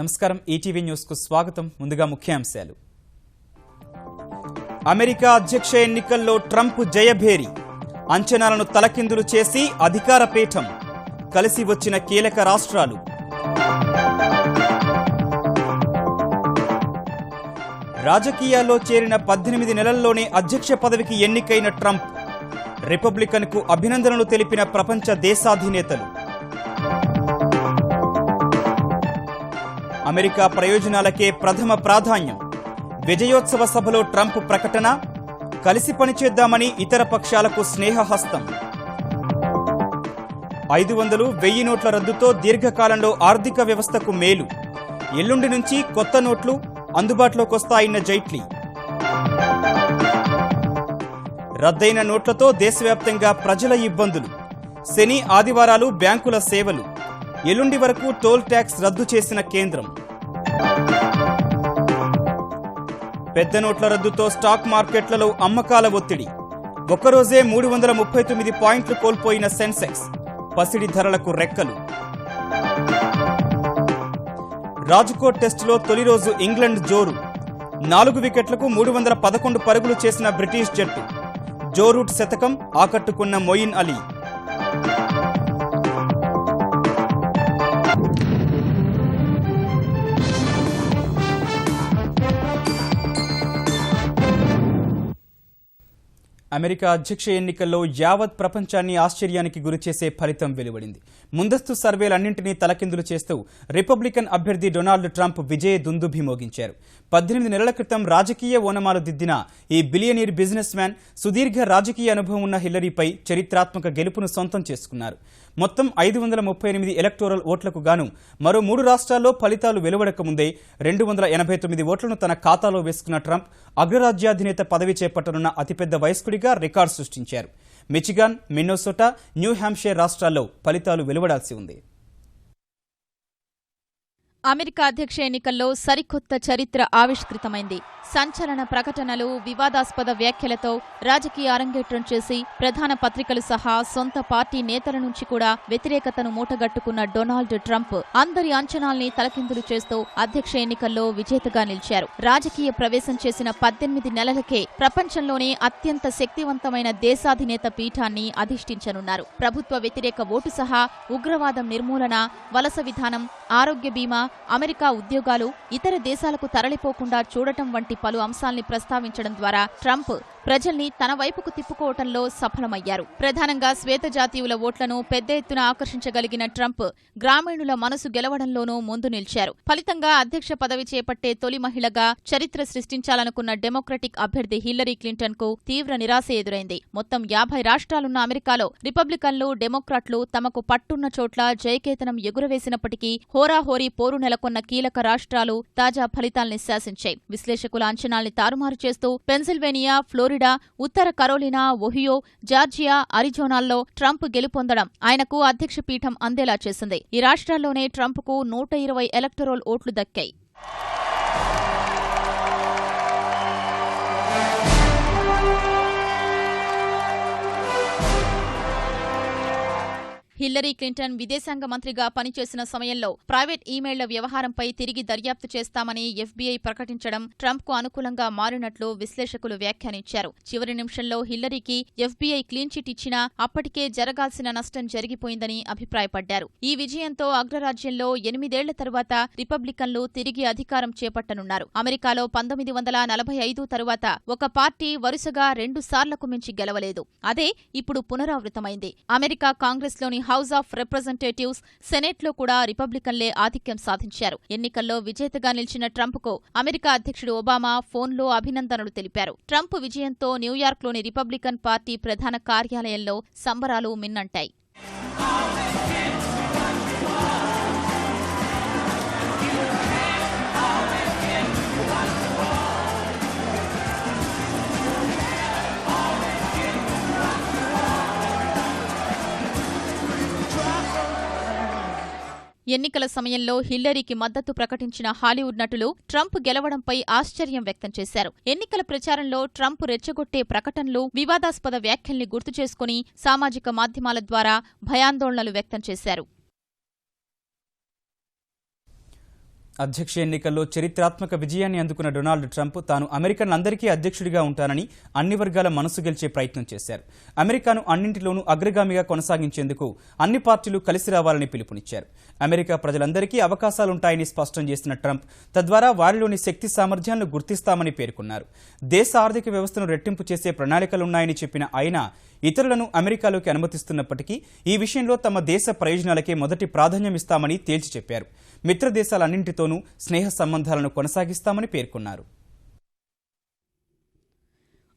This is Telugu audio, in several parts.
నమస్కారం ఈటీవీ న్యూస్ కు స్వాగతం. ముందుగా ముఖ్యాంశాలు. అమెరికా అధ్యక్ష ఎన్నికల్లో ట్రంప్ జయభేరి, అంచనాలను తలకిందులు చేసి అధికార పీఠం, కలిసి వచ్చిన కీలక రాష్ట్రాలు. రాజకీయాల్లో చేరిన 18 నెలల్లోనే అధ్యక్ష పదవికి ఎన్నికైన ట్రంప్, రిపబ్లికన్ కు అభినందనలు తెలిపిన ప్రపంచ దేశాధినేతలు. అమెరికా ప్రయోజనాలకే ప్రథమ ప్రాధాన్యం, విజయోత్సవ సభలో ట్రంప్ ప్రకటన, కలిసి పనిచేద్దామని ఇతర పక్షాలకు స్నేహహస్తం. 500, 1000 నోట్ల రద్దుతో దీర్ఘకాలంలో ఆర్థిక వ్యవస్థకు మేలు, ఎల్లుండి నుంచి కొత్త నోట్లు అందుబాటులోకొస్తాయన్న జైట్లీ. రద్దయిన నోట్లతో దేశవ్యాప్తంగా ప్రజల ఇబ్బందులు, శని ఆదివారాలు బ్యాంకుల సేవలు, ఎల్లుండి వరకు టోల్ ట్యాక్స్ రద్దు చేసిన కేంద్రం. పెద్ద నోట్ల రద్దుతో స్టాక్ మార్కెట్లలో అమ్మకాల ఒత్తిడి, ఒక్కరోజే 339 పాయింట్లు కోల్పోయిన సెన్సెక్స్, పసిడి ధరలకు రెక్కలు. రాజ్కోట్ టెస్టులో తొలి రోజు ఇంగ్లండ్ జోరు, 4 వికెట్లకు 311 పరుగులు చేసిన బ్రిటిష్ జట్టు, జో రూట్ శతకం ఆకట్టుకున్న మొయిన్ అలీ. అమెరికా అధ్యక్ష ఎన్నికల్లో యావత్ ప్రపంచాన్ని ఆశ్చర్యానికి గురిచేసే ఫలితం వెలువడింది. ముందస్తు సర్వేలన్నింటినీ తలకిందులు చేస్తూ రిపబ్లికన్ అభ్యర్థి డొనాల్డ్ ట్రంప్ విజయ దుందుభి మోగించారు. 18 నెలల క్రితం రాజకీయ ఓనమాలు దిద్దిన ఈ బిలియనీర్ బిజినెస్ మ్యాన్ సుదీర్ఘ రాజకీయ అనుభవం ఉన్న హిల్లరీపై చరిత్రాత్మక గెలుపును సొంతం చేసుకున్నారు. మొత్తం 538 ఎలక్టోరల్ ఓట్లకు గాను మరో 3 రాష్ట్రాల్లో ఫలితాలు వెలువడక ముందే 289 ఓట్లను తన ఖాతాలో వేసుకున్న ట్రంప్ అగ్రరాజ్యాధినేత పదవి చేపట్టనున్న అతిపెద్ద వయస్కుడిగా రికార్డు సృష్టించారు. మిచిగాన్, మిన్నోసోటా, న్యూ హ్యాంప్షైర్ రాష్ట్రాల్లో ఫలితాలు వెలువడాల్సి ఉంది. అమెరికా అధ్యక్ష ఎన్నికల్లో సరికొత్త చరిత్ర ఆవిష్కృతమైంది. సంచలన ప్రకటనలు, వివాదాస్పద వ్యాఖ్యలతో రాజకీయ అరంగేట్రం చేసి ప్రధాన పత్రికలు సహా సొంత పార్టీ నేతల నుంచి కూడా వ్యతిరేకతను మూటగట్టుకున్న డొనాల్డ్ ట్రంప్ అందరి అంచనాల్ని తలకిందులు చేస్తూ అధ్యక్ష ఎన్నికల్లో విజేతగా నిలిచారు. రాజకీయ ప్రవేశం చేసిన 18 నెలలకే ప్రపంచంలోనే అత్యంత శక్తివంతమైన దేశాధినేత పీఠాన్ని అధిష్ఠించనున్నారు. ప్రభుత్వ వ్యతిరేక ఓటు సహా ఉగ్రవాదం నిర్మూలన, వలస విధానం, ఆరోగ్య బీమా, అమెరికా ఉద్యోగాలు, ఇతర దేశాలకు తరలిపోకుండా చూడటం వంటి పలు అంశాల్ని ప్రస్తావించడం ద్వారా ట్రంప్ ప్రజల్ని తన వైపుకు తిప్పుకోవటంలో సఫలమయ్యారు. ప్రధానంగా శ్వేత జాతీయుల ఓట్లను పెద్ద ఎత్తున ఆకర్షించగలిగిన ట్రంప్ గ్రామీణుల మనసు గెలవడంలోనూ ముందు నిలిచారు. ఫలితంగా అధ్యక్ష పదవి చేపట్టే తొలి మహిళగా చరిత్ర సృష్టించాలనుకున్న డెమోక్రటిక్ అభ్యర్థి హిల్లరీ క్లింటన్ కు తీవ్ర నిరాశ ఎదురైంది. మొత్తం 50 రాష్ట్రాలున్న అమెరికాలో రిపబ్లికన్లు, డెమోక్రాట్లు తమకు పట్టున్న చోట్ల జయకేతనం ఎగురవేసినప్పటికీ హోరాహోరీ పోరు నెలకొన్న కీలక రాష్ట్రాలు తాజా ఫలితాల్ని శాసించాయి. విశ్లేషకుల అంచనాల్ని తారుమారు చేస్తూ పెన్సిల్వేనియా, ఫ్లోరిడా, ఉత్తర కరోలినా, ఒహియో, జార్జియా, అరిజోనాల్లో ట్రంప్ గెలుపొందడం ఆయనకు అధ్యక్ష పీఠం అందేలా చేసింది. ఈ రాష్ట్రాల్లోనే ట్రంప్కు 120 ఎలక్టోరల్ ఓట్లు దక్కాయి. హిల్లరీ క్లింటన్ విదేశాంగ మంత్రిగా పనిచేసిన సమయంలో ప్రైవేట్ ఈమెయిళ్ల వ్యవహారంపై తిరిగి దర్యాప్తు చేస్తామని ఎఫ్బీఐ ప్రకటించడం ట్రంప్కు అనుకూలంగా మారినట్లు విశ్లేషకులు వ్యాఖ్యానించారు. చివరి నిమిషంలో హిల్లరీకి ఎఫ్బీఐ క్లీన్ చిట్ ఇచ్చినా అప్పటికే జరగాల్సిన నష్టం జరిగిపోయిందని అభిప్రాయపడ్డారు. ఈ విజయంతో అగ్రరాజ్యంలో 8 ఏళ్ల తరువాత రిపబ్లికన్లు తిరిగి అధికారం చేపట్టనున్నారు. అమెరికాలో 1945 తరువాత ఒక పార్టీ వరుసగా 2 సార్లకు మించి గెలవలేదు. అదే ఇప్పుడు పునరావృతమైంది. అమెరికా కాంగ్రెస్లోని హౌస్ ఆఫ్ రిప్రజెంటేటివ్స్, సెనేట్లో కూడా రిపబ్లికన్లే ఆధిక్యం సాధించారు. ఎన్నికల్లో విజేతగా నిలిచిన ట్రంప్కు అమెరికా అధ్యక్షుడు ఒబామా ఫోన్లో అభినందనలు తెలిపారు. ట్రంప్ విజయంతో న్యూయార్క్లోని రిపబ్లికన్ పార్టీ ప్రధాన కార్యాలయంలో సంబరాలు మిన్నంటాయి. ఎన్నికల సమయంలో హిల్లరీకి మద్దతు ప్రకటించిన హాలీవుడ్ నటులు ట్రంప్ గెలవడంపై ఆశ్చర్యం వ్యక్తం చేశారు. ఎన్నికల ప్రచారంలో ట్రంప్ రెచ్చగొట్టే ప్రకటనలు, వివాదాస్పద వ్యాఖ్యల్ని గుర్తు చేసుకుని సామాజిక మాధ్యమాల ద్వారా భయాందోళనలు వ్యక్తం చేశారు. అధ్యక్ష ఎన్నికల్లో చరిత్రాత్మక విజయాన్ని అందుకున్న డొనాల్డ్ ట్రంప్ తాను అమెరికన్లందరికీ అధ్యక్షుడిగా ఉంటానని అన్ని వర్గాల మనసు గెలిచే ప్రయత్నం చేశారు. అమెరికాను అన్నింటిలోనూ అగ్రగామిగా కొనసాగించేందుకు అన్ని పార్టీలు కలిసి రావాలని పిలుపునిచ్చారు. అమెరికా ప్రజలందరికీ అవకాశాలుంటాయని స్పష్టం చేసిన ట్రంప్ తద్వారా వారిలోని శక్తి సామర్థ్యాలను గుర్తిస్తామని పేర్కొన్నారు. దేశ ఆర్థిక వ్యవస్థను రెట్టింపు చేసే ప్రణాళికలున్నాయని చెప్పిన ఆయన ఇతరులను అమెరికాలోకి అనుమతిస్తున్నప్పటికీ ఈ విషయంలో తమ దేశ ప్రయోజనాలకే మొదటి ప్రాధాన్యమిస్తామని తేల్చి చెప్పారు. మిత్ర దేశాలన్నింటితోనూ స్నేహ సంబంధాలను కొనసాగిస్తామని పేర్కొన్నారు.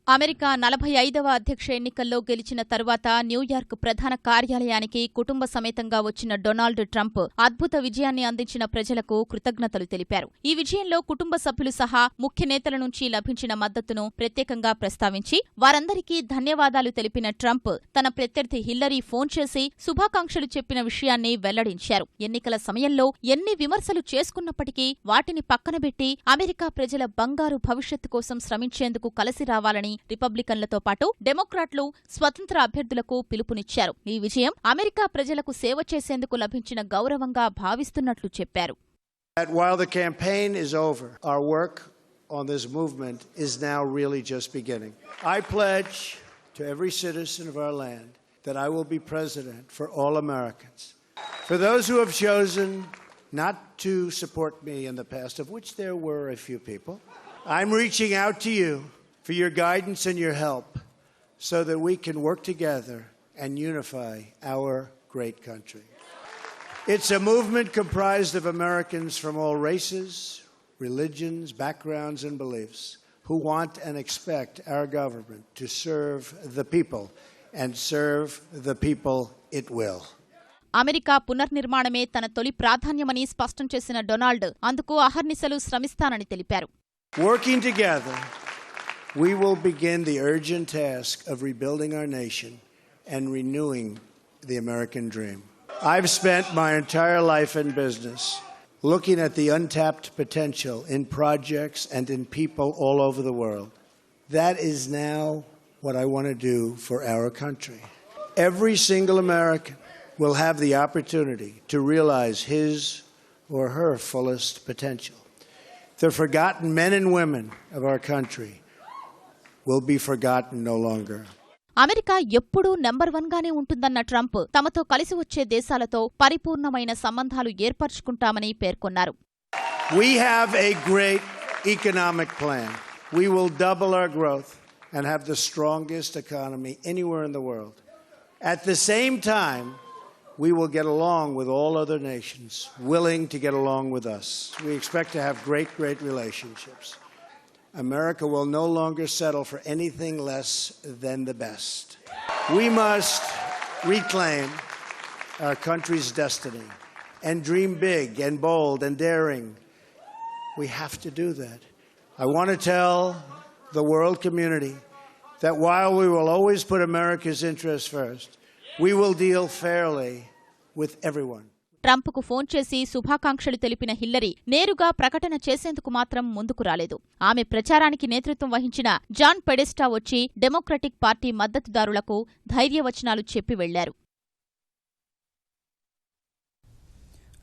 అమెరికా 45వ అధ్యక్ష ఎన్నికల్లో గెలిచిన తరువాత న్యూయార్క్ ప్రధాన కార్యాలయానికి కుటుంబ సమేతంగా వచ్చిన డొనాల్డ్ ట్రంప్ అద్భుత విజయాన్ని అందించిన ప్రజలకు కృతజ్ఞతలు తెలిపారు. ఈ విజయంలో కుటుంబ సభ్యులు సహా ముఖ్య నేతల నుంచి లభించిన మద్దతును ప్రత్యేకంగా ప్రస్తావించి వారందరికీ ధన్యవాదాలు తెలిపిన ట్రంప్ తన ప్రత్యర్థి హిల్లరీ ఫోన్ చేసి శుభాకాంక్షలు చెప్పిన విషయాన్ని వెల్లడించారు. ఎన్నికల సమయంలో ఎన్ని విమర్శలు చేసుకున్నప్పటికీ వాటిని పక్కనబెట్టి అమెరికా ప్రజల బంగారు భవిష్యత్తు కోసం శ్రమించేందుకు కలిసి రావాలని రిపబ్లికన్లతో పాటు డెమోక్రాట్లు స్వతంత్ర అభ్యర్థులకు పిలుపునిచ్చారు. ఈ విజయం అమెరికా ప్రజలకు సేవ చేసేందుకు లభించిన గౌరవంగా భావిస్తున్నట్లు చెప్పారు. While the campaign is over, our work on this movement is now really just beginning. I pledge to every citizen of our land that I will be president for all Americans. For those who have chosen not to support me in the past, of which there were a few people, I'm reaching out to you for your guidance and your help so that we can work together and unify our great country. It's a movement comprised of Americans from all races, religions, backgrounds, and beliefs who want and expect our government to serve the people and serve the people it will. America పునర్నిర్మాణమే తన తొలి ప్రాధాన్యమని స్పష్టం చేసిన డొనాల్డ్ అందుకు అహర్నిశలు శ్రమిస్తానని తెలిపారు. Working together, we will begin the urgent task of rebuilding our nation and renewing the American dream. I've spent my entire life in business looking at the untapped potential in projects and in people all over the world. That is now what I want to do for our country. Every single American will have the opportunity to realize his or her fullest potential. The forgotten men and women of our country will be forgotten no longer. America ఎప్పుడూ నెంబర్ 1 గానే ఉంటుందన్న ట్రంప్ తమతో కలిసి వచ్చే దేశాలతో పరిపూర్ణమైన సంబంధాలు ఏర్పరచుకుంటామని పేర్కొన్నారు. We have a great economic plan. We will double our growth and have the strongest economy anywhere in the world. At the same time, we will get along with all other nations willing to get along with us. We expect to have great relationships. America will no longer settle for anything less than the best. We must reclaim our country's destiny and dream big and bold and daring. We have to do that. I want to tell the world community that while we will always put America's interests first, we will deal fairly with everyone. ట్రంప్కు ఫోన్ చేసి శుభాకాంక్షలు తెలిపిన హిల్లరీ నేరుగా ప్రకటన చేసేందుకు మాత్రం ముందుకు రాలేదు. ఆమె ప్రచారానికి నేతృత్వం వహించిన జాన్ పెడెస్టా వచ్చి డెమోక్రటిక్ పార్టీ మద్దతుదారులకు ధైర్యవచనాలు చెప్పి వెళ్లారు.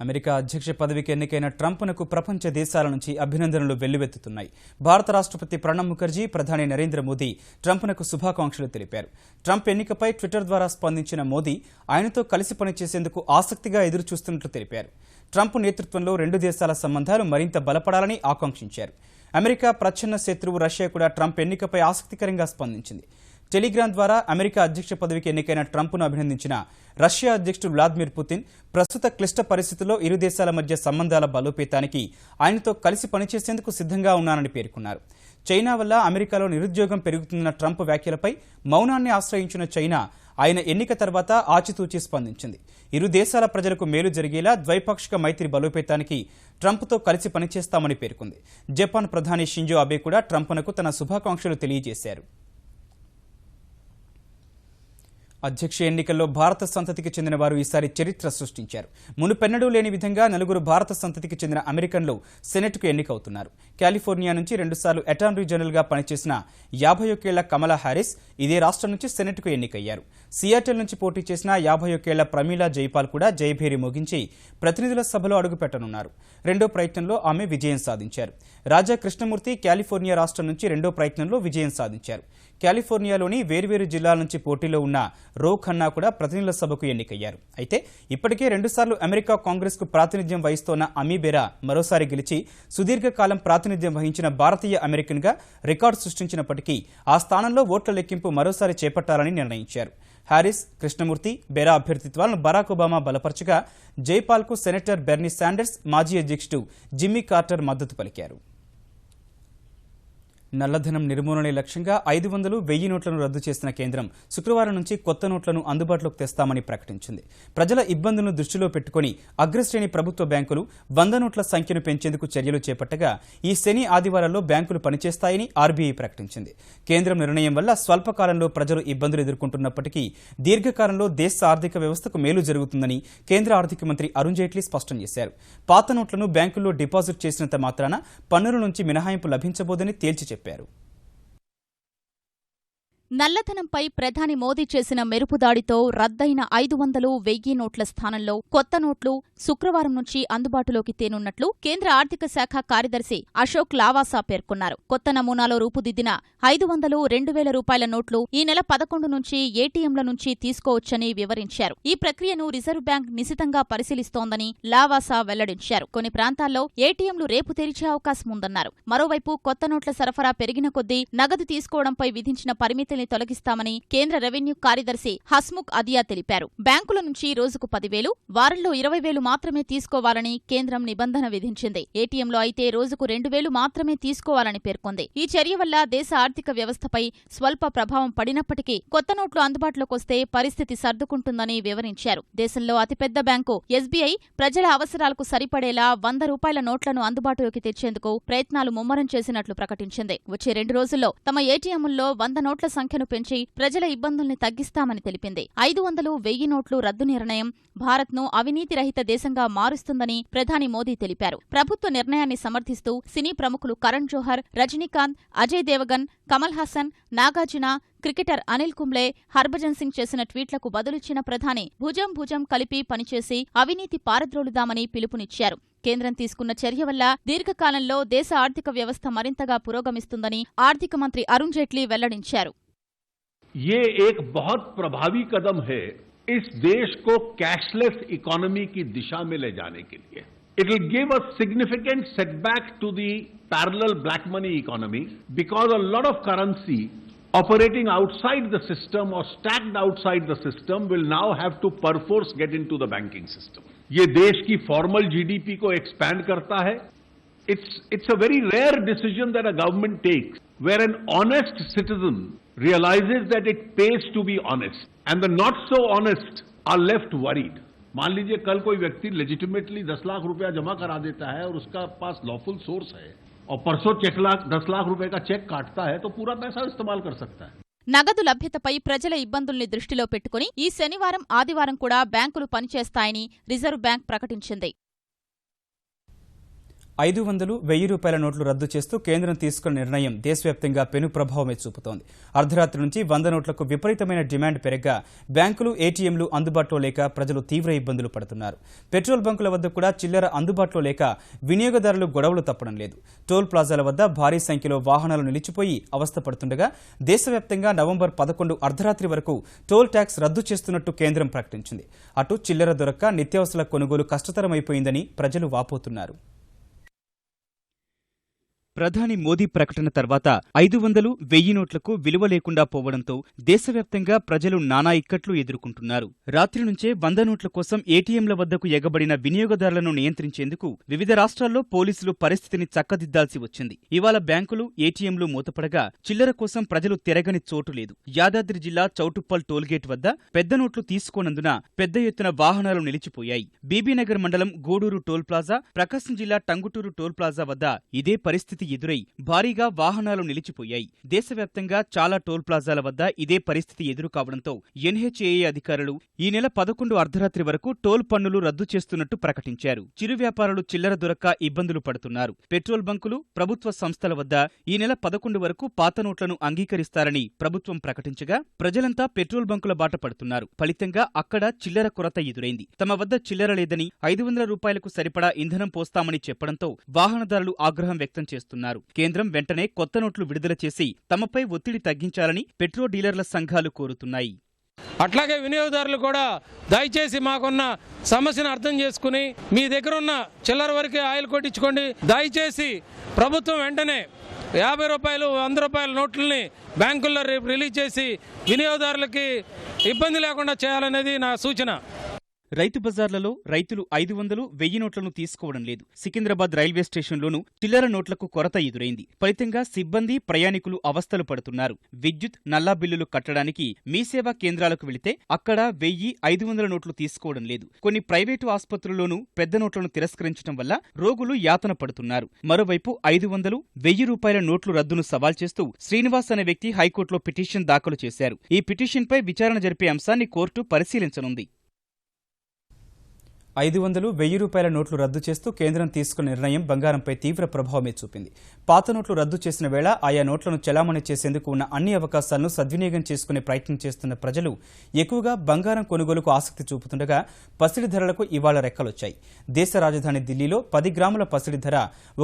అమెరికా అధ్యక్ష పదవికి ఎన్నికైన ట్రంప్నకు ప్రపంచ దేశాల నుంచి అభినందనలు వెల్లువెత్తుతున్నాయి. భారత రాష్ట్రపతి ప్రణబ్ ముఖర్జీ, ప్రధాని నరేంద్ర మోదీ ట్రంప్నకు శుభాకాంక్షలు తెలిపారు. ట్రంప్ ఎన్నికపై ట్విట్టర్ ద్వారా స్పందించిన మోదీ ఆయనతో కలిసి పనిచేసేందుకు ఆసక్తిగా ఎదురుచూస్తున్నట్లు తెలిపారు. ట్రంప్ నేతృత్వంలో 2 దేశాల సంబంధాలు మరింత బలపడాలని ఆకాంక్షించారు. అమెరికా ప్రచ్ఛన్న శత్రువు రష్యా కూడా ట్రంప్ ఎన్నికపై ఆసక్తికరంగా స్పందించింది. టెలిగ్రామ్ ద్వారా అమెరికా అధ్యక్ష పదవికి ఎన్నికైన ట్రంప్ను అభినందించిన రష్యా అధ్యక్షుడు వ్లాదిమిర్ పుతిన్ ప్రస్తుత క్లిష్ట పరిస్థితుల్లో ఇరు దేశాల మధ్య సంబంధాల బలోపేతానికి ఆయనతో కలిసి పనిచేసేందుకు సిద్ధంగా ఉన్నానని పేర్కొన్నారు. చైనా వల్ల అమెరికాలో నిరుద్యోగం పెరుగుతున్న ట్రంప్ వ్యాఖ్యలపై మౌనాన్ని ఆశ్రయించిన చైనా ఆయన ఎన్నిక తర్వాత ఆచితూచి స్పందించింది. ఇరు దేశాల ప్రజలకు మేలు జరిగేలా ద్వైపాక్షిక మైత్రి బలోపేతానికి ట్రంప్తో కలిసి పనిచేస్తామని పేర్కొంది. జపాన్ ప్రధాని షింజో అబే కూడా ట్రంప్నకు తన శుభాకాంక్షలు తెలియజేశారు. అధ్యక్ష ఎన్నికల్లో భారత సంతతికి చెందిన వారు ఈసారి చరిత్ర సృష్టించారు. మునుపెన్నడూ లేని విధంగా 4 భారత సంతతికి చెందిన అమెరికన్లు సెనెట్కు ఎన్నికవుతున్నారు. కాలిఫోర్నియా నుంచి 2 సార్లు అటార్నీ జనరల్గా పనిచేసిన 51 ఏళ్ల కమలా హ్యారిస్ ఇదే రాష్ట్రం నుంచి సెనెట్కు ఎన్నికయ్యారు. సియాటల్ నుంచి పోటీ చేసిన 51 ఏళ్ల ప్రమీలా జైపాల్ కూడా జయభేరి మోగించి ప్రతినిధుల సభలో అడుగుపెట్టనున్నారు. రెండో ప్రయత్నంలో ఆమె విజయం సాధించారు. రాజా కృష్ణమూర్తి కాలిఫోర్నియా రాష్ట్రం నుంచి రెండో ప్రయత్నంలో విజయం సాధించారు. కాలిఫోర్నియాలోని వేర్వేరు జిల్లాల నుంచి పోటీలో ఉన్న రో ఖన్నా కూడా ప్రతినిధుల సభకు ఎన్నికయ్యారు. అయితే ఇప్పటికే 2 సార్లు అమెరికా కాంగ్రెస్కు ప్రాతినిధ్యం వహిస్తోన్న అమీ బెరా మరోసారి గెలిచి సుదీర్ఘకాలం ప్రాతినిధ్యం వహించిన భారతీయ అమెరికన్గా రికార్డు సృష్టించినప్పటికీ ఆ స్థానంలో ఓట్ల లెక్కింపు మరోసారి చేపట్టాలని నిర్ణయించారు. హ్యారిస్, కృష్ణమూర్తి, బెరా అభ్యర్థిత్వాలను బరాక్ ఒబామా బలపరచగా జైపాల్కు సెనేటర్ బెర్నీ శాండర్స్, మాజీ అధ్యక్షుడు జిమ్మీ కార్టర్ మద్దతు పలికారు. నల్లధనం నిర్మూలనే లక్ష్యంగా 500, 1000 నోట్లను రద్దు చేసిన కేంద్రం శుక్రవారం నుంచి కొత్త నోట్లను అందుబాటులోకి తెస్తామని ప్రకటించింది. ప్రజల ఇబ్బందులను దృష్టిలో పెట్టుకుని అగ్రశ్రేణి ప్రభుత్వ బ్యాంకులు 100 నోట్ల సంఖ్యను పెంచేందుకు చర్యలు చేపట్టగా ఈ శని, ఆదివారాల్లో బ్యాంకులు పనిచేస్తాయని ఆర్బీఐ ప్రకటించింది. కేంద్రం నిర్ణయం వల్ల స్వల్పకాలంలో ప్రజలు ఇబ్బందులు ఎదుర్కొంటున్నప్పటికీ దీర్ఘకాలంలో దేశ ఆర్థిక వ్యవస్థకు మేలు జరుగుతుందని కేంద్ర ఆర్థిక మంత్రి అరుణ్ జైట్లీ స్పష్టం చేశారు. పాత నోట్లను బ్యాంకుల్లో డిపాజిట్ చేసినంత మాత్రాన పన్నుల నుంచి మినహాయింపు లభించబోదని తేల్చి చెప్పారు. నల్లధనంపై ప్రధాని మోదీ చేసిన మెరుపుదాడితో రద్దయిన 500, 1000 నోట్ల స్థానంలో కొత్త నోట్లు శుక్రవారం నుంచి అందుబాటులోకి తేనున్నట్లు కేంద్ర ఆర్థిక శాఖ కార్యదర్శి అశోక్ లావాసా పేర్కొన్నారు. కొత్త నమూనాలో రూపుదిద్దిన 500, 2000 రూపాయల నోట్లు ఈ నెల 11 నుంచి ఏటీఎంల నుంచి తీసుకోవచ్చని వివరించారు. ఈ ప్రక్రియను రిజర్వ్ బ్యాంక్ నిశితంగా పరిశీలిస్తోందని లావాసా వెల్లడించారు. కొన్ని ప్రాంతాల్లో ఏటీఎంలు రేపు తెరిచే అవకాశం ఉందన్నారు. మరోవైపు కొత్త నోట్ల సరఫరా పెరిగిన కొద్దీ నగదు తీసుకోవడంపై విధించిన పరిమితిని తొలగిస్తామని కేంద్ర రెవెన్యూ కార్యదర్శి హస్ముఖ్ అదియా తెలిపారు. బ్యాంకుల నుంచి రోజుకు 10,000, వారంలో 20,000 మాత్రమే తీసుకోవాలని కేంద్రం నిబంధన విధించింది. ఏటీఎంలో అయితే రోజుకు 2,000 మాత్రమే తీసుకోవాలని పేర్కొంది. ఈ చర్య వల్ల దేశ ఆర్థిక వ్యవస్థపై స్వల్ప ప్రభావం పడినప్పటికీ కొత్త నోట్లు అందుబాటులోకొస్తే పరిస్థితి సర్దుకుంటుందని వివరించారు. దేశంలో అతిపెద్ద బ్యాంకు ఎస్బీఐ ప్రజల అవసరాలకు సరిపడేలా 100 రూపాయల నోట్లను అందుబాటులోకి తెచ్చేందుకు ప్రయత్నాలు ముమ్మరం చేసినట్లు ప్రకటించింది. వచ్చే 2 రోజుల్లో తమ ఏటీఎంల్లో 100 నోట్ల సంఖ్యను పెంచి ప్రజల ఇబ్బందుల్ని తగ్గిస్తామని తెలిపింది. 500, 1000 నోట్లు రద్దు నిర్ణయం భారత్ను అవినీతి రహిత దేశంగా మారుస్తుందని ప్రధాని మోదీ తెలిపారు. ప్రభుత్వ నిర్ణయాన్ని సమర్థిస్తూ సినీ ప్రముఖులు కరణ్ జోహర్, రజనీకాంత్, అజయ్ దేవగన్, కమల్ హాసన్, నాగార్జున, క్రికెటర్ అనిల్ కుంబ్లే, హర్భజన్ సింగ్ చేసిన ట్వీట్లకు బదులిచ్చిన ప్రధాని భుజం కలిపి పనిచేసి అవినీతి పారద్రోలుదామని పిలుపునిచ్చారు. కేంద్రం తీసుకున్న చర్య వల్ల దీర్ఘకాలంలో దేశ ఆర్థిక వ్యవస్థ మరింతగా పురోగమిస్తుందని ఆర్థిక మంత్రి అరుణ్ జైట్లీ వెల్లడించారు. ये एक बहुत प्रभावी कदम है इस देश को कैशलेस इकोनॉमी की दिशा में ले जाने के लिए. It will give a significant setback to the parallel black money economy because a lot of currency operating outside the system or stacked outside the system will now have to perforce get into the banking system. ये देश की formal GDP को expand करता है. It's a very rare decision that a government takes where an honest citizen realizes that it pays to be honest and the not so honest are left worried. मान लीजिए कल कोई व्यक्ति लेजिटिमेटली 10 लाख रुपया जमा करा देता है और उसका पास लॉफुल सोर्स है और परसों 10 लाख रुपए का चेक काटता है तो पूरा पैसा इस्तेमाल कर सकता है. నగదు లభ్యతపై ప్రజల ఇబ్బందుల్ని దృష్టిలో పెట్టుకుని ఈ శనివారం, ఆదివారం కూడా బ్యాంకులు పనిచేస్తాయని రిజర్వ్ బ్యాంక్ ప్రకటించింది. 500, 1000 రూపాయల నోట్లు రద్దు చేస్తూ కేంద్రం తీసుకున్న నిర్ణయం దేశవ్యాప్తంగా పెను ప్రభావమే చూపుతోంది. అర్ధరాత్రి నుంచి 100 నోట్లకు విపరీతమైన డిమాండ్ పెరగ్గా బ్యాంకులు, ఏటీఎంలు అందుబాటులో లేక ప్రజలు తీవ్ర ఇబ్బందులు పడుతున్నారు. పెట్రోల్ బంకుల వద్ద కూడా చిల్లర అందుబాటులో లేక వినియోగదారులు గొడవలు తప్పడం లేదు. టోల్ ప్లాజాల వద్ద భారీ సంఖ్యలో వాహనాలు నిలిచిపోయి అవస్థపడుతుండగా దేశవ్యాప్తంగా నవంబర్ 11 అర్ధరాత్రి వరకు టోల్ ట్యాక్స్ రద్దు చేస్తున్నట్టు కేంద్రం ప్రకటించింది. అటు చిల్లర దొరక్క నిత్యావసరాల కొనుగోలు కష్టతరమైపోయిందని ప్రజలు వాపోతున్నారు. ప్రధాని మోదీ ప్రకటన తర్వాత 500, 1000 నోట్లకు విలువ లేకుండా పోవడంతో దేశవ్యాప్తంగా ప్రజలు నానా ఇక్కట్లు ఎదుర్కొంటున్నారు. రాత్రి నుంచే 100 నోట్ల కోసం ఏటీఎంల వద్దకు ఎగబడిన వినియోగదారులను నియంత్రించేందుకు వివిధ రాష్ట్రాల్లో పోలీసులు పరిస్థితిని చక్కదిద్దాల్సి వచ్చింది. ఇవాళ బ్యాంకులు, ఏటీఎంలు మూతపడగా చిల్లర కోసం ప్రజలు తిరగని చోటు లేదు. యాదాద్రి జిల్లా చౌటుప్పల్ టోల్గేట్ వద్ద పెద్ద నోట్లు తీసుకోనందున పెద్ద ఎత్తున వాహనాలు నిలిచిపోయాయి. బీబీనగర్ మండలం గూడూరు టోల్ ప్లాజా, ప్రకాశం జిల్లా టంగుటూరు టోల్ ప్లాజా వద్ద ఇదే పరిస్థితి పరిస్థితి ఎదురై భారీగా వాహనాలు నిలిచిపోయాయి. దేశవ్యాప్తంగా చాలా టోల్ ప్లాజాల వద్ద ఇదే పరిస్థితి ఎదురు కావడంతో ఎన్హెచ్ఏఏ అధికారులు ఈ నెల 11 అర్ధరాత్రి వరకు టోల్ పన్నులు రద్దు చేస్తున్నట్టు ప్రకటించారు. చిరు వ్యాపారులు చిల్లర దొరక్క ఇబ్బందులు పడుతున్నారు. పెట్రోల్ బంకులు, ప్రభుత్వ సంస్థల వద్ద ఈ నెల 11 వరకు పాత నోట్లను అంగీకరిస్తారని ప్రభుత్వం ప్రకటించగా ప్రజలంతా పెట్రోల్ బంకుల బాట పడుతున్నారు. ఫలితంగా అక్కడ చిల్లర కొరత ఎదురైంది. తమ వద్ద చిల్లర లేదని 500 రూపాయలకు సరిపడా ఇంధనం పోస్తామని చెప్పడంతో వాహనదారులు ఆగ్రహం వ్యక్తం చేస్తున్నారు. కేంద్రం వెంటనే కొత్త నోట్లు విడుదల చేసి తమపై ఒత్తిడి తగ్గించాలని పెట్రోల్ డీలర్ల సంఘాలు కోరుతున్నాయి. అట్లాగే వినియోగదారులు కూడా దయచేసి మాకున్న సమస్యను అర్థం చేసుకుని మీ దగ్గర ఉన్న చిల్లర వరకే ఆయిల్ కొట్టించుకోండి. దయచేసి ప్రభుత్వం వెంటనే 50 రూపాయలు 100 రూపాయల నోట్లని బ్యాంకుల్లో రేపు రిలీజ్ చేసి వినియోగదారులకి ఇబ్బంది లేకుండా చేయాలనేది నా సూచన. రైతు బజార్లలో రైతులు 500, 1000 నోట్లను తీసుకోవడం లేదు. సికింద్రాబాద్ రైల్వే స్టేషన్లోనూ చిల్లర నోట్లకు కొరత ఎదురైంది. ఫలితంగా సిబ్బంది, ప్రయాణికులు అవస్థలు పడుతున్నారు. విద్యుత్, నల్లా బిల్లులు కట్టడానికి మీ సేవా కేంద్రాలకు వెళితే అక్కడ 1000, 500 నోట్లు తీసుకోవడం లేదు. కొన్ని ప్రైవేటు ఆసుపత్రుల్లోనూ పెద్ద నోట్లను తిరస్కరించడం వల్ల రోగులు యాతన పడుతున్నారు. మరోవైపు 500, 1000 రూపాయల నోట్లు రద్దును సవాల్ చేస్తూ శ్రీనివాస్ అనే వ్యక్తి హైకోర్టులో పిటిషన్ దాఖలు చేశారు. ఈ పిటిషన్పై విచారణ జరిపే అంశాన్ని కోర్టు పరిశీలించనుంది. 500, 1000 రూపాయల నోట్లు రద్దు చేస్తూ కేంద్రం తీసుకున్న నిర్ణయం బంగారంపై తీవ్ర ప్రభావమే చూపింది. పాత నోట్లు రద్దు చేసిన వేళ ఆయా నోట్లను చెలామణి చేసేందుకు ఉన్న అన్ని అవకాశాలను సద్వినియోగం చేసుకునే ప్రయత్నం చేస్తున్న ప్రజలు ఎక్కువగా బంగారం కొనుగోలుకు ఆసక్తి చూపుతుండగా పసిడి ధరలకు ఇవాళ రెక్కలొచ్చాయి. దేశ రాజధాని ఢిల్లీలో 10 గ్రాముల పసిడి ధర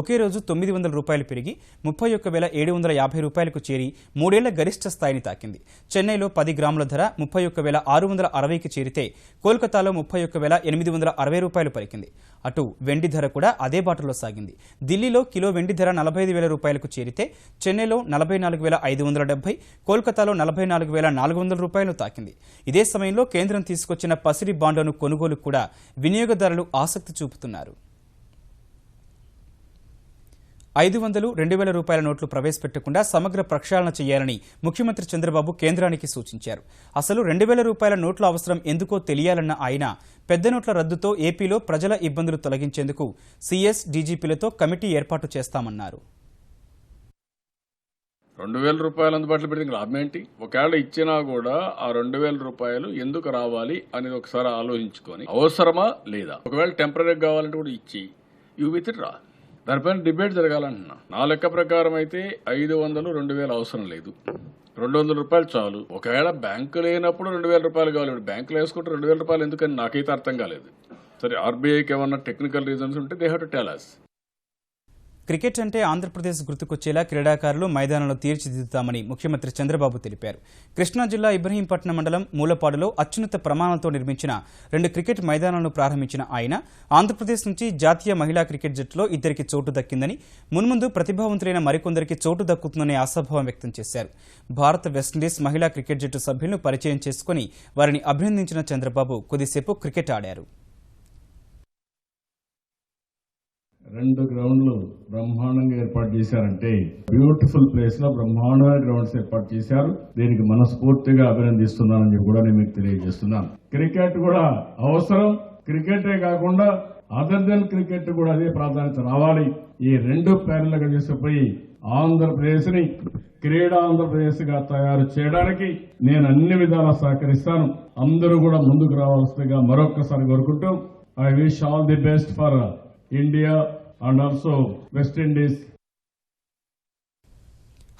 ఒకే రోజు 900 రూపాయలు పెరిగి 31,750 రూపాయలకు చేరి 3 ఏళ్ల గరిష్ట స్థాయిని తాకింది. చెన్నైలో 10 గ్రాముల ధర 31,660కి చేరితే కోల్కతాలో 31,860 రూపాయలు పలికింది. అటు వెండి ధర కూడా అదే బాటలో సాగింది. ఢిల్లీలో కిలో వెండి ధర 45,000 రూపాయలకు చేరితే చెన్నైలో 44,570, కోల్కతాలో 44,400 రూపాయలు తాకింది. ఇదే సమయంలో కేంద్రం తీసుకొచ్చిన పసిడి బాండ్లను కొనుగోలుకు కూడా వినియోగదారులు ఆసక్తి చూపుతున్నారు. 500, 2,000 రూపాయల నోట్లు ప్రవేశపెట్టకుండా సమగ్ర ప్రక్షాళన చేయాలని ముఖ్యమంత్రి చంద్రబాబు కేంద్రానికి సూచించారు. అసలు 2,000 రూపాయల నోట్ల అవసరం ఎందుకో తెలియాలన్న ఆయన పెద్ద నోట్ల రద్దుతో ఏపీలో ప్రజల ఇబ్బందులు తొలగించేందుకు సీఎస్, డీజీపీలతో కమిటీ ఏర్పాటు చేస్తామన్నారు. 2,000 రూపాయలు అందుబాటులో పెడితే లాభం ఏంటి? ఒకవేళ ఇచ్చినా కూడా ఆ 2,000 రూపాయలు ఎందుకు రావాలి అనేది ఒకసారి ఆలోచించుకొని అవసరమా లేదా, ఒకవేళ టెంపరీ కావాలంటే కూడా ఇచ్చి యూ విత్ డ్రా, దానిపైన డిబేట్ జరగాలంటున్నా. నా లెక్క ప్రకారం అయితే 500, 2,000 అవసరం లేదు. 200 రూపాయలు చాలు. ఒకవేళ బ్యాంకు లేనప్పుడు 2,000 రూపాయలు కావాలి. బ్యాంకులో వేసుకుంటే 2,000 రూపాయలు ఎందుకని నాకైతే అర్థం కాలేదు. సరే, ఆర్బీఐకి ఏమన్నా టెక్నికల్ రీజన్స్ ఉంటే they have to tell us. Cricket అంటే ఆంధ్రప్రదేశ్ గుర్తుకొచ్చేలా క్రీడాకారులు మైదానంలో తీర్చిదిద్దుతామని ముఖ్యమంత్రి చంద్రబాబు తెలిపారు. కృష్ణా జిల్లా ఇబ్రహీంపట్నం మండలం మూలపాడులో అత్యున్నత ప్రమాణాలతో నిర్మించిన 2 క్రికెట్ మైదానాలను ప్రారంభించిన ఆయన ఆంధ్రప్రదేశ్ నుంచి జాతీయ మహిళా క్రికెట్ జట్టులో 2 చోటు దక్కిందని, మున్ముందు ప్రతిభావంతులైన మరికొందరికి చోటు దక్కుతుందనే ఆశాభావం వ్యక్తం చేశారు. భారత వెస్టిండీస్ మహిళా క్రికెట్ జట్టు సభ్యులను పరిచయం చేసుకుని వారిని అభినందించిన చంద్రబాబు కొద్దిసేపు క్రికెట్ ఆడారు. 2 గ్రౌండ్లు బ్రహ్మాండంగా ఏర్పాటు చేశారంటే బ్యూటిఫుల్ ప్లేస్ లో బ్రహ్మాండమైన గ్రౌండ్స్ ఏర్పాటు చేశారు. దీనికి మనస్ఫూర్తిగా అభినందిస్తున్నానని కూడా నేను మీకు తెలియజేస్తున్నాను. క్రికెట్ కూడా అవసరం. క్రికెటే కాకుండా అదర్ దెన్ క్రికెట్ కూడా అదే ప్రాధాన్యత రావాలి. ఈ 2 ప్యానెల్గా తీసుకుపోయి ఆంధ్రప్రదేశ్ ని క్రీడా ఆంధ్రప్రదేశ్ గా తయారు చేయడానికి నేను అన్ని విధాలా సహకరిస్తాను. అందరూ కూడా ముందుకు రావాల్సిందిగా మరొకసారి కోరుకుంటూ I wish all the best for India and also West Indies.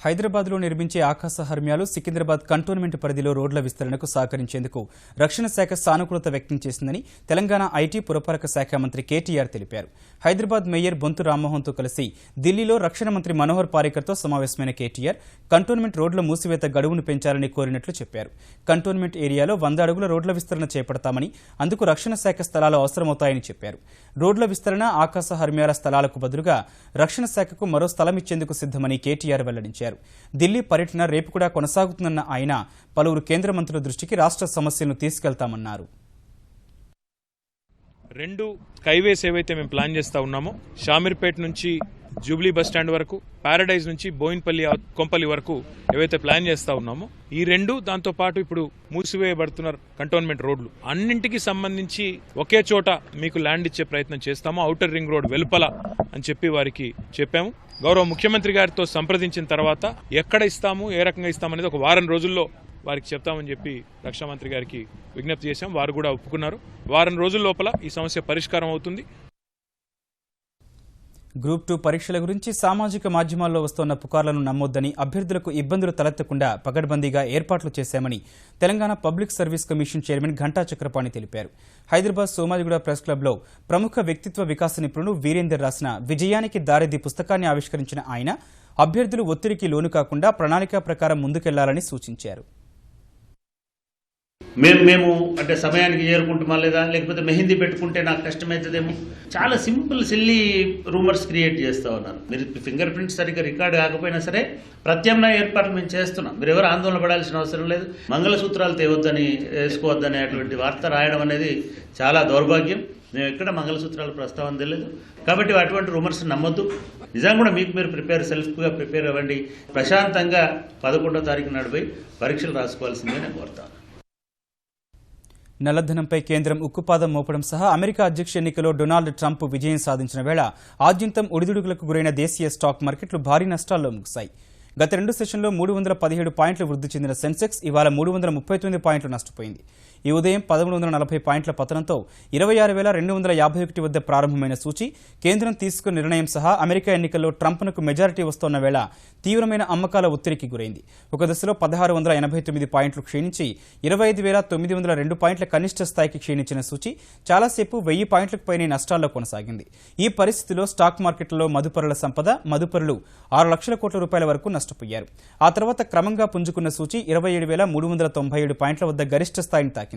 హైదరాబాద్లో నిర్మించే ఆకాశ హర్మ్యాలు సికింద్రాబాద్ కంటోన్మెంట్ పరిధిలో రోడ్ల విస్తరణకు సహకరించేందుకు రక్షణ శాఖ సానుకూలత వ్యక్తం చేసిందని తెలంగాణ ఐటీ పురపాలక శాఖ మంత్రి కేటీఆర్ తెలిపారు. హైదరాబాద్ మేయర్ బొంతు రామ్మోహన్తో కలిసి ఢిల్లీలో రక్షణ మంత్రి మనోహర్ పారికర్తో సమావేశమైన కేటీఆర్ కంటోన్మెంట్ రోడ్ల మూసివేత గడువును పెంచాలని కోరినట్లు చెప్పారు. కంటోన్మెంట్ ఏరియాలో 100 అడుగుల రోడ్ల విస్తరణ చేపడతామని, అందుకు రక్షణ శాఖ స్థలాలు అవసరమవుతాయని చెప్పారు. రోడ్ల విస్తరణ, ఆకాశ హర్మ్యాల స్థలాలకు బదులుగా రక్షణ శాఖకు మరో స్థలం ఇచ్చేందుకు సిద్దమని కేటీఆర్ వెల్లడించారు. ఢిల్లీ పర్యటన రేపు కూడా కొనసాగుతుందన్న ఆయన పలువురు కేంద్ర మంత్రుల దృష్టికి రాష్ట్ర సమస్యలను తీసుకెళ్తామన్నారు. 2 స్కైవేస్ ఏవైతే మేము ప్లాన్ చేస్తా ఉన్నామో షామీర్పేట నుంచి జూబ్లీ బస్ స్టాండ్ వరకు, పారడైజ్ నుంచి బోయిన్పల్లి కొంపల్లి వరకు ఏవైతే ప్లాన్ చేస్తా ఉన్నామో ఈ రెండు, దాంతో పాటు ఇప్పుడు మూసివేయబడుతున్న కంటోన్మెంట్ రోడ్లు అన్నింటికి సంబంధించి ఒకే చోట మీకు ల్యాండ్ ఇచ్చే ప్రయత్నం చేస్తాము, ఔటర్ రింగ్ రోడ్ వెలుపల అని చెప్పి వారికి చెప్పాము. గౌరవ ముఖ్యమంత్రి గారితో సంప్రదించిన తర్వాత ఎక్కడ ఇస్తాము, ఏ రకంగా ఇస్తామనేది ఒక వారం రోజుల్లో వారికి చెప్తామని చెప్పి రక్షణ మంత్రి గారికి విజ్ఞప్తి చేశాం. వారు కూడా ఒప్పుకున్నారు. వారం రోజుల లోపల ఈ సమస్య పరిష్కారం అవుతుంది. గ్రూప్ 2 పరీక్షల గురించి సామాజిక మాధ్యమాల్లో వస్తున్న పుకార్లను నమ్మొద్దని, అభ్యర్థులకు ఇబ్బందులు తలెత్తకుండా పకడ్బందీగా ఏర్పాట్లు చేశామని Telangana public service commission chairman Ghanta Chakrapani తెలిపారు. హైదరాబాద్ సోమాజిగూడ ప్రెస్ క్లబ్లో ప్రముఖ వ్యక్తిత్వ వికాస నిపుణుడు వీరేందర్ రాసిన విజయానికి దారిది పుస్తకాన్ని ఆవిష్కరించిన ఆయన అభ్యర్థులు ఒత్తిడికి లోను కాకుండా ప్రణాళిక ప్రకారం ముందుకెళ్లాలని సూచించారు. మేము అంటే సమయానికి చేరుకుంటామా లేదా, లేకపోతే మెహందీ పెట్టుకుంటే నాకు కష్టమవుతుందేమో, చాలా సింపుల్ సిల్లీ రూమర్స్ క్రియేట్ చేస్తూ ఉన్నారు. మీరు ఫింగర్ ప్రింట్స్ సరిగ్గా రికార్డు కాకపోయినా సరే ప్రత్యామ్నాయ ఏర్పాట్లు మేము చేస్తున్నాం. మీరు ఎవరు ఆందోళన పడాల్సిన అవసరం లేదు. మంగళసూత్రాలు తేవద్దని, వేసుకోవద్దనేటువంటి వార్త రాయడం అనేది చాలా దౌర్భాగ్యం. మేము ఎక్కడ మంగళసూత్రాల ప్రస్తావన తెలియదు. కాబట్టి అటువంటి రూమర్స్ నమ్మొద్దు. నిజంగా కూడా మీకు మీరు సెల్ఫ్గా ప్రిపేర్ అవ్వండి. ప్రశాంతంగా 11వ తారీఖు నాడుపై పరీక్షలు రాసుకోవాల్సిందే నేను కోరుతాను. నల్లధనంపై కేంద్రం ఉక్కుపాదం మోపడం సహా అమెరికా అధ్యక్ష ఎన్నికలో డొనాల్డ్ ట్రంప్ విజయం సాధించిన వేళ ఆద్యంతం ఒడిదుడుకులకు గురైన దేశీయ స్టాక్ మార్కెట్లు భారీ నష్టాల్లో ముగిశాయి. గత 2 సెషన్లో 317 పాయింట్లు వృద్ధి చెందిన సెన్సెక్స్ ఇవాళ 339 పాయింట్లు నష్టపోయింది. ఈ ఉదయం 1340 పాయింట్ల పతనంతో 26,251 వద్ద ప్రారంభమైన సూచీ కేంద్రం తీసుకున్న నిర్ణయం సహా అమెరికా ఎన్నికల్లో ట్రంప్నకు మెజారిటీ వస్తోన్న వేళ తీవ్రమైన అమ్మకాల ఒత్తిడికి గురైంది. ఒక దశలో 1689 పాయింట్లు క్షీణించి 25,902 పాయింట్ల కనిష్ట స్థాయికి క్షీణించిన సూచీ చాలాసేపు 1000 పాయింట్లకు పైనే నష్టాల్లో కొనసాగింది. ఈ పరిస్థితిలో స్టాక్ మార్కెట్లలో మదుపరుల సంపద, మదుపరులు 6 లక్షల కోట్ల రూపాయల వరకు నష్టపోయారు. ఆ తర్వాత క్రమంగా పుంజుకున్న సూచీ 27,397 పాయింట్ల వద్ద గరిష్ట స్థాయిని తాకింది.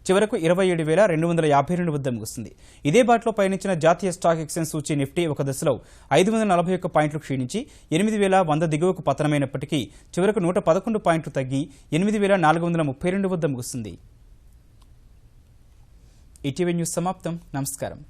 చివరకు 27,252 వద్ద ముగిసింది. ఇదే బాటలో పయనించిన జాతీయ స్టాక్ ఎక్స్చేంజ్ సూచీ నిఫ్టీ ఒక దశలో 541 పాయింట్లు క్షీణించి 8,100 దిగువకు పతనమైనప్పటికీ చివరకు 111 పాయింట్లు తగ్గి 8,432 వద్ద ముగిసింది. ఈటీవీ న్యూస్ సమాప్తం. నమస్కారం.